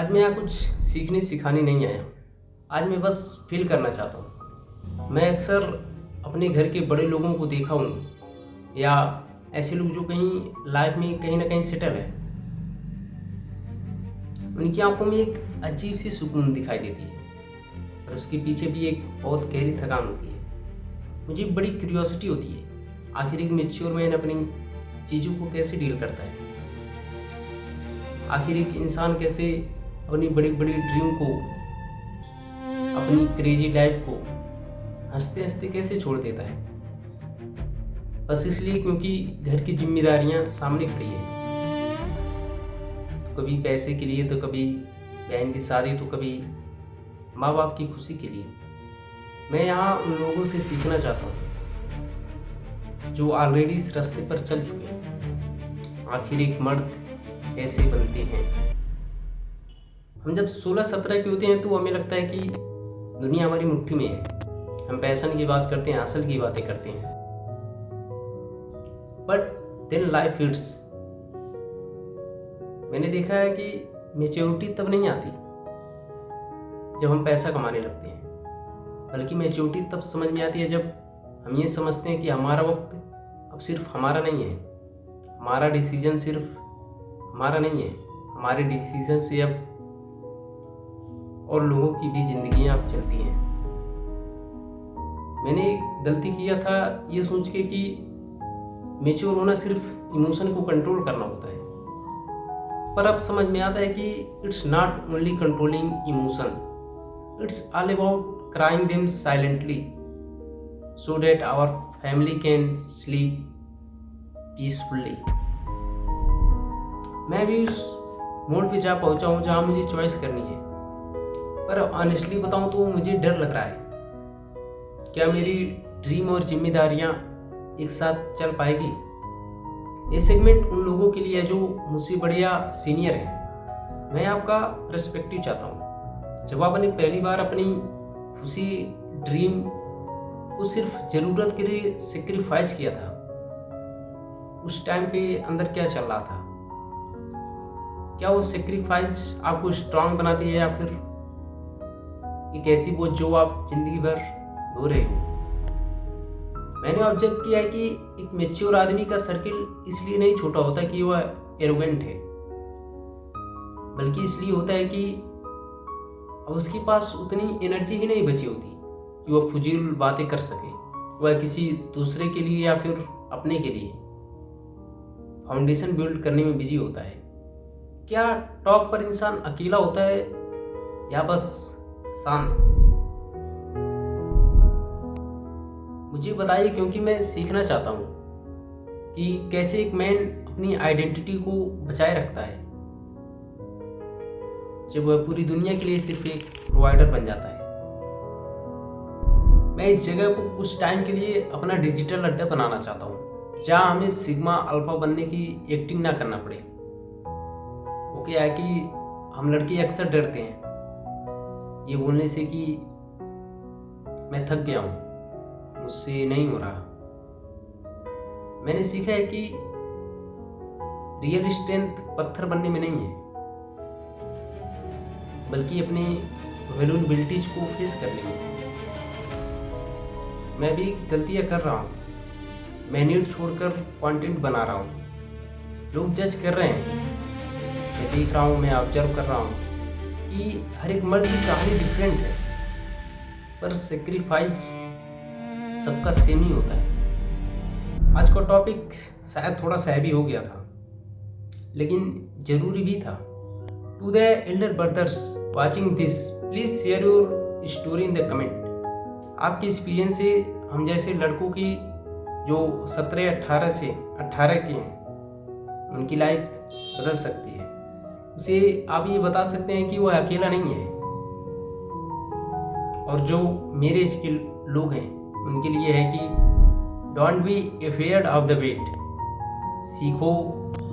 आज मैं यहाँ कुछ सीखने सिखाने नहीं आया हूँ। आज मैं बस फील करना चाहता हूँ। मैं अक्सर अपने घर के बड़े लोगों को देखा हूँ या ऐसे लोग जो कहीं लाइफ में कहीं ना कहीं सेटल है। उनकी आंखों में एक अजीब सी सुकून दिखाई देती है और उसके पीछे भी एक बहुत गहरी थकान होती है। मुझे बड़ी क्यूरियोसिटी होती है, आखिर एक मैच्योर मैन अपनी चीज़ों को कैसे डील करता है। आखिर एक इंसान कैसे अपनी बड़ी बड़ी ड्रीम को, अपनी क्रेजी लाइफ को हंसते हंसते कैसे छोड़ देता है, बस इसलिए क्योंकि घर की जिम्मेदारियां सामने खड़ी है। तो कभी पैसे के लिए, तो कभी बहन की शादी, तो कभी माँ बाप की खुशी के लिए। मैं यहाँ उन लोगों से सीखना चाहता हूँ जो ऑलरेडी इस रास्ते पर चल चुके हैं। आखिर एक मर्द कैसे बनते हैं। हम जब 16-17 के होते हैं तो हमें लगता है कि दुनिया हमारी मुट्ठी में है। हम पैशन की बात करते हैं, हासिल की बातें करते हैं, बट देन लाइफ हिट्स। मैंने देखा है कि मैच्योरिटी तब नहीं आती जब हम पैसा कमाने लगते हैं, बल्कि मैच्योरिटी तब समझ में आती है जब हम ये समझते हैं कि हमारा वक्त अब सिर्फ हमारा नहीं है, हमारा डिसीजन सिर्फ हमारा नहीं है, हमारे डिसीजन से अब और लोगों की भी जिंदगियां अब चलती हैं। मैंने गलती किया था ये सोच के कि मैच्योर होना सिर्फ इमोशन को कंट्रोल करना होता है, पर अब समझ में आता है कि it's not only controlling emotion, it's all about crying them silently so that our family can sleep peacefully. मैं भी उस मोड पे जा पहुंचा हूँ जहाँ मुझे चॉइस करनी है, पर ऑनेस्टली बताऊँ तो मुझे डर लग रहा है, क्या मेरी ड्रीम और जिम्मेदारियाँ एक साथ चल पाएगी। ये सेगमेंट उन लोगों के लिए है जो मुझसे बड़े या सीनियर हैं। मैं आपका पर्सपेक्टिव चाहता हूँ। जब आपने पहली बार अपनी खुशी, ड्रीम को सिर्फ ज़रूरत के लिए सेक्रीफाइस किया था, उस टाइम पे अंदर क्या चल रहा था? क्या वो सेक्रीफाइस आपको स्ट्रांग बनाती है या फिर एक ऐसी बोझ जो आप जिंदगी भर ढो रहे हो? मैंने ऑब्जर्व किया है कि एक मैच्योर आदमी का सर्किल इसलिए नहीं छोटा होता कि वह एरोगेंट है, बल्कि इसलिए होता है कि अब उसके पास उतनी एनर्जी ही नहीं बची होती कि वह फजूल बातें कर सके। वह किसी दूसरे के लिए या फिर अपने के लिए फाउंडेशन बिल्ड करने में बिजी होता है। क्या टॉप पर इंसान अकेला होता है या बस शांत? मुझे बताइए, क्योंकि मैं सीखना चाहता हूँ कि कैसे एक मैन अपनी आइडेंटिटी को बचाए रखता है जब वह पूरी दुनिया के लिए सिर्फ एक प्रोवाइडर बन जाता है। मैं इस जगह को कुछ टाइम के लिए अपना डिजिटल अड्डा बनाना चाहता हूँ, जहाँ हमें सिग्मा अल्फा बनने की एक्टिंग ना करना पड़े। वो क्या है कि हम लड़के अक्सर डरते हैं ये बोलने से कि मैं थक गया हूँ, मुझसे नहीं हो रहा। मैंने सीखा है कि रियल स्ट्रेंथ पत्थर बनने में नहीं है, बल्कि अपने वल्नरेबिलिटीज को फेस करने में। मैं भी गलतियां कर रहा हूँ, मैं नीड छोड़कर कंटेंट बना रहा हूँ। लोग जज कर रहे हैं, मैं देख रहा हूँ, मैं ऑब्जर्व कर रहा हूँ कि हर एक मर्द की कहानी डिफरेंट है, पर सेक्रीफाइस सबका सेम ही होता है। आज का टॉपिक शायद थोड़ा सा हैवी हो गया था, लेकिन जरूरी भी था। To the elder brothers watching this, please share your story in the comment. आपके एक्सपीरियंस से हम जैसे लड़कों की जो 17-18 से 18 के हैं, उनकी लाइफ बदल सकती है। उसे आप ये बता सकते हैं कि वह अकेला नहीं है। और जो मेरे एज के लोग हैं उनके लिए है कि don't be afraid of the weight. सीखो,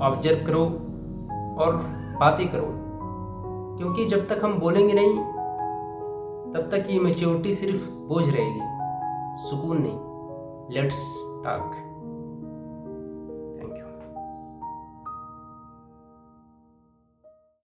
ऑब्जर्व करो और बातें करो, क्योंकि जब तक हम बोलेंगे नहीं तब तक ये मैच्योरिटी सिर्फ बोझ रहेगी, सुकून नहीं। Let's talk.